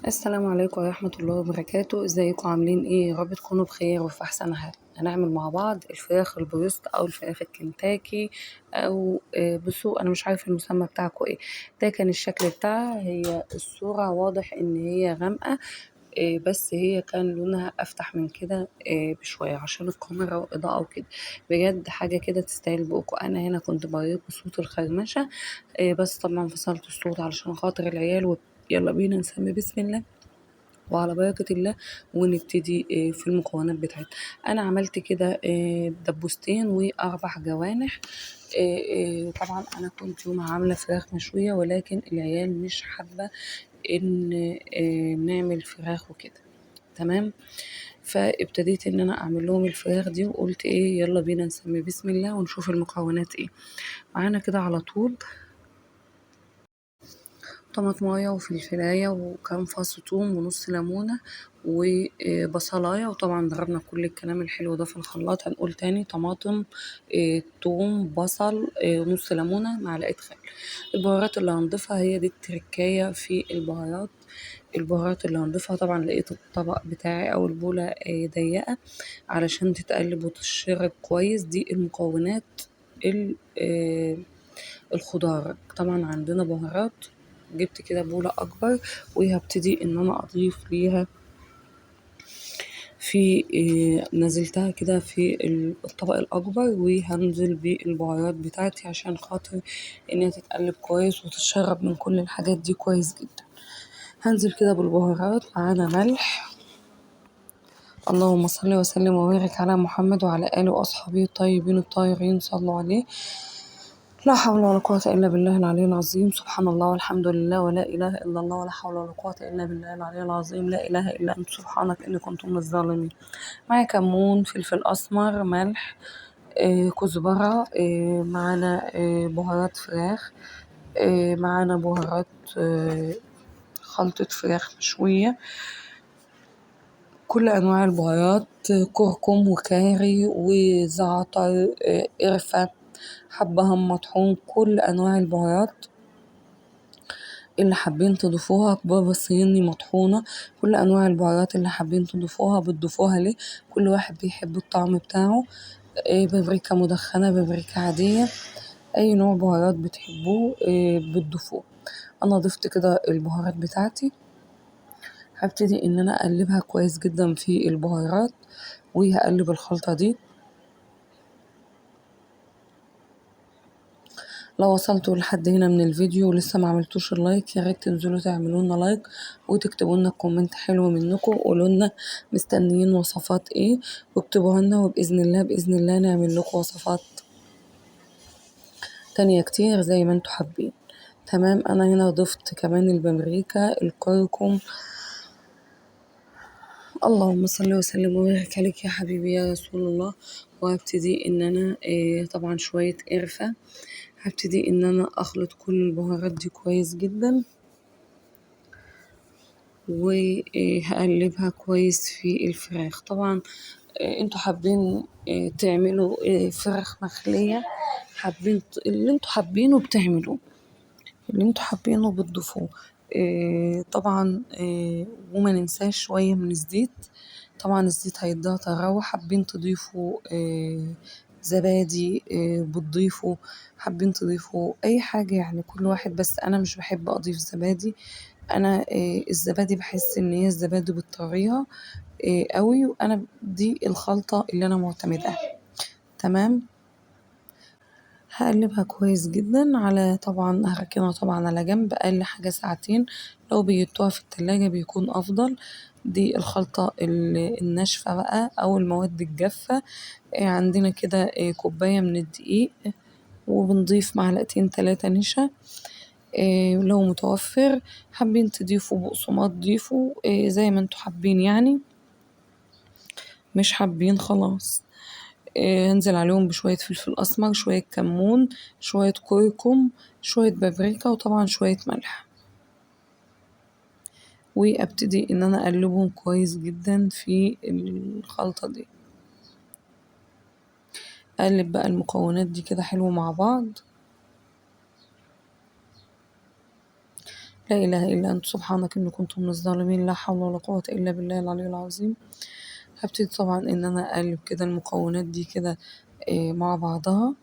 السلام عليكم ورحمة الله وبركاته. ازيكم عاملين ايه؟ يا رب تكونوا بخير وفي احسن حال. هنعمل مع بعض الفراخ البروست او الفراخ الكنتاكي او بصوا انا مش عارفه المسمى بتاعكم ايه. ده كان الشكل بتاعها. هي الصورة واضح ان هي غامقة، بس هي كان لونها افتح من كده بشوية عشان الكاميرا واضاءة وكده. بجد حاجة كده تستاهل بقكم. انا هنا كنت بريت بصوت الخرمشة، بس طبعا فصلت الصوت علشان خاطر العيال. يلا بينا نسمي بسم الله وعلى بركة الله ونبتدي في المكونات بتاعتنا. أنا عملت كده دبوستين وأربع جوانح. طبعا أنا كنت يوم عاملة فراخ مشوية، ولكن العيال مش حابة إن نعمل فراخ وكده. تمام. فابتديت ان انا اعمل لهم الفراخ دي، وقلت ايه يلا بينا نسمي بسم الله ونشوف المكونات ايه معانا كده على طول. طماطماية وفلفلاية وكام فص ثوم ونص ليمونة وبصلاية. وطبعا ضربنا كل الكلام الحلو ده في الخلاط. هنقول تاني: طماطم، ثوم، بصل، نص ليمونة، معلقة خل. البهارات اللي هنضيفها هي دي التركاية في البهارات. البهارات اللي هنضيفها طبعا لقيت الطبق بتاعي او البولة ضيقة علشان تتقلب وتشرب كويس. دي المكونات الخضار. طبعا عندنا بهارات، جبت كده بولة اكبر وهبتدي ان انا اضيف ليها في نزلتها كده في الطبق الاكبر، وهنزل بالبهارات بتاعتي عشان خاطر انها تتقلب كويس وتتشرب من كل الحاجات دي كويس جدا. هنزل كده بالبهارات. معانا ملح، اللهم صل وسلم وبارك على محمد وعلى آله وأصحابه الطيبين الطاهرين، صلوا عليه. لا حول ولا قوة إلا بالله العلي العظيم. سبحان الله والحمد لله ولا إله إلا الله ولا حول ولا قوة إلا بالله العلي العظيم. لا إله إلا أنت سبحانك إني كنت من الظالمين. معايا كمون، فلفل أسمر، ملح، كزبرة، معانا بهارات فراخ، معانا بهارات خلطة فراخ مشوية، كل أنواع البهارات، كركم وكاري وزعتر، قرفة، حبهان مطحون، كل أنواع البهارات اللي حابين تضيفوها، كبار صيني مطحونة، كل أنواع البهارات اللي حابين تضيفوها بتضيفوها ليه. كل واحد بيحب الطعم بتاعه. بابريكا مدخنة، بابريكا عادية، أي نوع بهارات بتحبوه بتضيفوه. أنا ضفت كده البهارات بتاعتي. هبتدي ان انا اقلبها كويس جدا في البهارات، وهقلب الخلطة دي. لو وصلتوا لحد هنا من الفيديو ولسه ما عملتوش اللايك، يا ريت تنزلوا تعملوا لنا لايك وتكتبوا لنا كومنت حلو منكم وقولوا لنا مستنيين وصفات ايه، واكتبوها لنا، وباذن الله باذن الله نعمل لكم وصفات تانية كتير زي ما انتوا حابين. تمام. انا هنا ضفت كمان البابريكا، الكركم. اللهم صل وسلم وبارك عليك يا حبيبي يا رسول الله. وهبتدي ان انا طبعا شوية قرفة. هبتدي ان انا اخلط كل البهارات دي كويس جدا، وهقلبها كويس في الفراخ. طبعا انتوا حابين تعملوا فراخ مخلية، حابين اللي انتوا حابينه بتعملوه، اللي انتوا حابينه بتضيفوه. طبعا وما ننساش شوية من الزيت. طبعا الزيت هيديها طراوة. حابين تضيفوا زبادي بتضيفوا، حابين تضيفوا اي حاجة يعني كل واحد. بس انا مش بحب اضيف زبادي. انا الزبادي بحس ان هي الزبادي بتطريها قوي، وانا دي الخلطة اللي انا معتمدها. تمام. هقلبها كويس جدا. على طبعا هركنها طبعا على جنب اقل حاجة ساعتين. لو بيتوها في التلاجة بيكون افضل. دي الخلطة الناشفة بقى او المواد الجافة. عندنا كده كوباية من الدقيق، وبنضيف معلقتين 3 نشا. لو متوفر حابين تضيفوا بقسماط ضيفوا زي ما انتوا حابين يعني، مش حابين خلاص. هنزل عليهم بشوية فلفل أسمر، شوية كمون، شوية كركم، شوية بابريكا، وطبعا شوية ملح. وابتدي ان انا اقلبهم كويس جدا في الخلطة دي. اقلب بقى المكونات دي كده حلو مع بعض. لا إله إلا أنت سبحانك إني كنت من الظالمين. لا حول ولا قوة إلا بالله العلي العظيم. هبتدي طبعا إن أنا أقلب كده المكونات دي كده مع بعضها.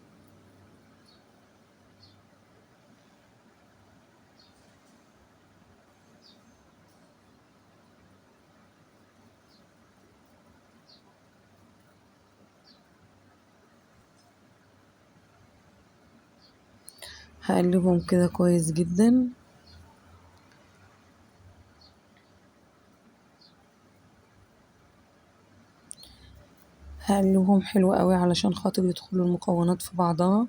هقلبهم كده كويس جدا. هقلبهم حلو قوي علشان خاطر يدخلوا المكونات في بعضها.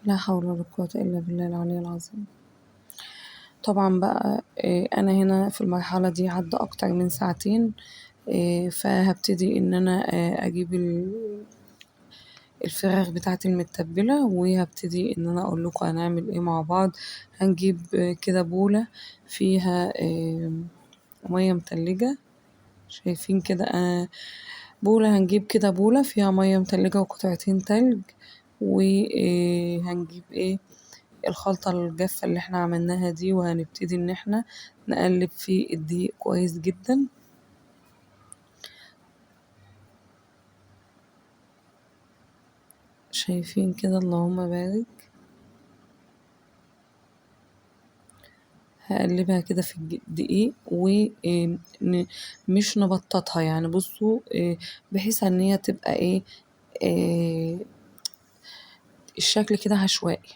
لا حول ولا قوة إلا بالله العلي العظيم. طبعا بقى أنا هنا في المرحلة دي عدى أكتر من ساعتين. فهبتدي إن أنا أجيب الفراخ بتاعتي المتبلة، وهبتدي إن أنا أقول لكم هنعمل إيه مع بعض. هنجيب كده بولة فيها مية متلجة. شايفين كده بولة. هنجيب كده بولة فيها مية متلجة وقطعتين تلج. وهنجيب الخلطة الجافة اللي احنا عملناها دي، وهنبتدي ان احنا نقلب في الدقيق كويس جدا. شايفين كده؟ اللهم بارك. هقلبها كده في الدقيق ومش نبططها يعني. بصوا بحيث ان هي تبقى آه، الشكل كده عشوائي.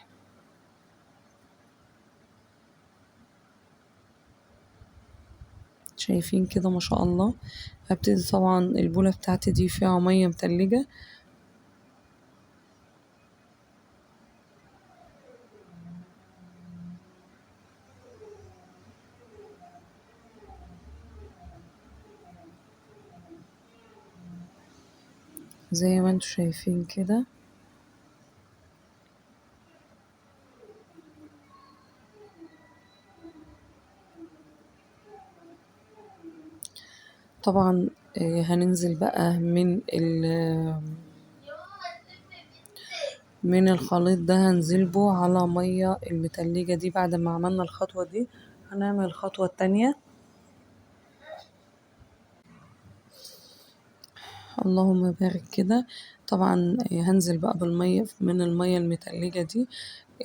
شايفين كده؟ ما شاء الله. هبتدي طبعا البولة بتاعتي دي فيها مية متلجة. زي ما انتوا شايفين كده. طبعا هننزل بقى من الخليط ده، هنزلبه على مية المتلجة دي. بعد ما عملنا الخطوة دي هنعمل الخطوة التانية. اللهم بارك كده. طبعا هنزل بقى بالمية من المية المتلجة دي،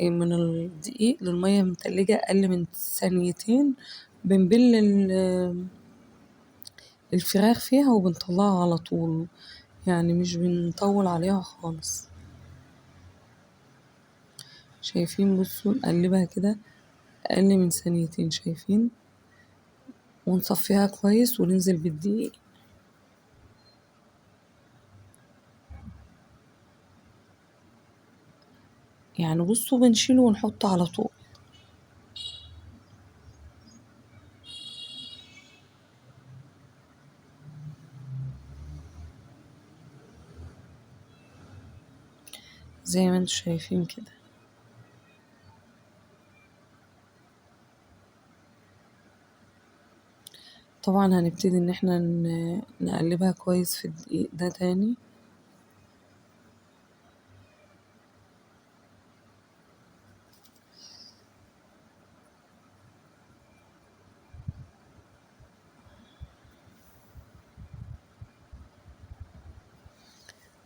من الدقيق للمية المتلجة أقل من ثانيتين. بنبل الفراخ فيها وبنطلعها على طول، يعني مش بنطول عليها خالص. شايفين؟ بصوا نقلبها كده أقل من ثانيتين. شايفين؟ ونصفيها كويس وننزل بالدقيق. يعني بصوا بنشيله ونحطه على طول. زي ما انتوا شايفين كده. طبعا هنبتدي ان احنا نقلبها كويس في الدقيق ده تاني.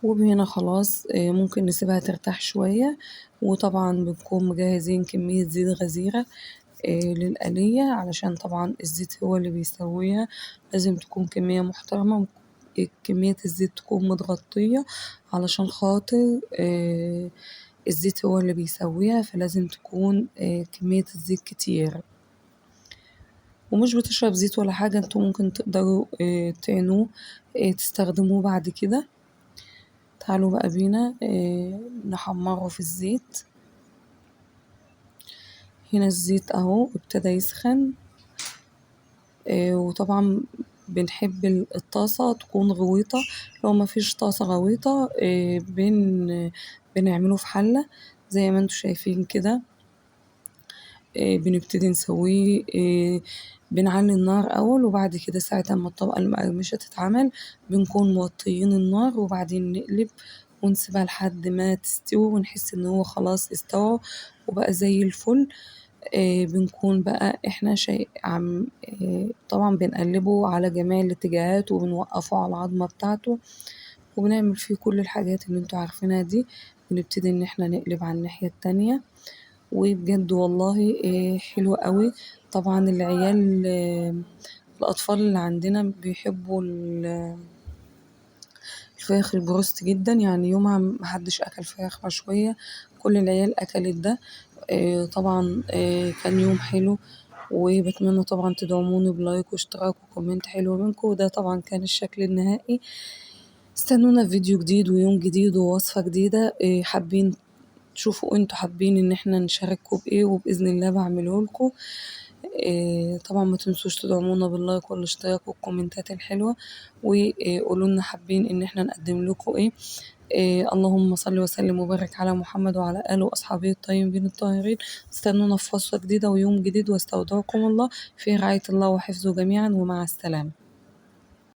وهنا خلاص ممكن نسيبها ترتاح شوية. وطبعا بنكون مجهزين كمية زيت غزيرة للقلية، علشان طبعا الزيت هو اللي بيسويها. لازم تكون كمية محترمة. كمية الزيت تكون متغطية علشان خاطر الزيت هو اللي بيسويها. فلازم تكون كمية الزيت كتير. ومش بتشرب زيت ولا حاجة. انتوا ممكن تقدروا تعينوه تستخدموه بعد كده. تعالوا بقى بينا نحمره في الزيت. هنا الزيت اهو ابتدى يسخن. وطبعا بنحب الطاسة تكون غويطة. لو ما فيش طاسة غويطة بنعمله في حلة زي ما انتوا شايفين كده. بنبتدي نسويه. بنعلي النار أول، وبعد كده ساعة ما الطبقة المقرمشة تتعمل بنكون موطيين النار، وبعدين نقلب ونسيبها لحد ما تستوي ونحس إن هو خلاص استوى وبقى زي الفل. بنكون بقى احنا عم طبعا بنقلبه على جميع الاتجاهات وبنوقفه على العظمة بتاعته، وبنعمل فيه كل الحاجات اللي انتوا عارفينها دي. بنبتدي ان احنا نقلب على الناحية التانية، وبجد والله حلو قوي. طبعا العيال الأطفال اللي عندنا بيحبوا الفراخ البروست جدا، يعني يومها محدش أكل فراخ مشوية، كل العيال أكلت ده. طبعا كان يوم حلو، وبتمنى طبعا تدعموني بلايك واشتراك وكومنت حلو منكم. وده طبعا كان الشكل النهائي. استنونا في فيديو جديد ويوم جديد ووصفة جديدة. حابين تشوفوا انتوا حابين ان احنا نشارككم بايه، وبإذن الله بعمله لكم. طبعا ما تنسوش تدعمونا باللايك والاشتراك والكومنتات الحلوة، وقولوا لنا حابين ان احنا نقدم لكم ايه. اللهم صل وسلم وبارك على محمد وعلى آله وأصحابه الطيبين الطاهرين. استنونا في وصفة جديدة ويوم جديد، واستودعكم الله في رعاية الله وحفظه جميعا، ومع السلامة.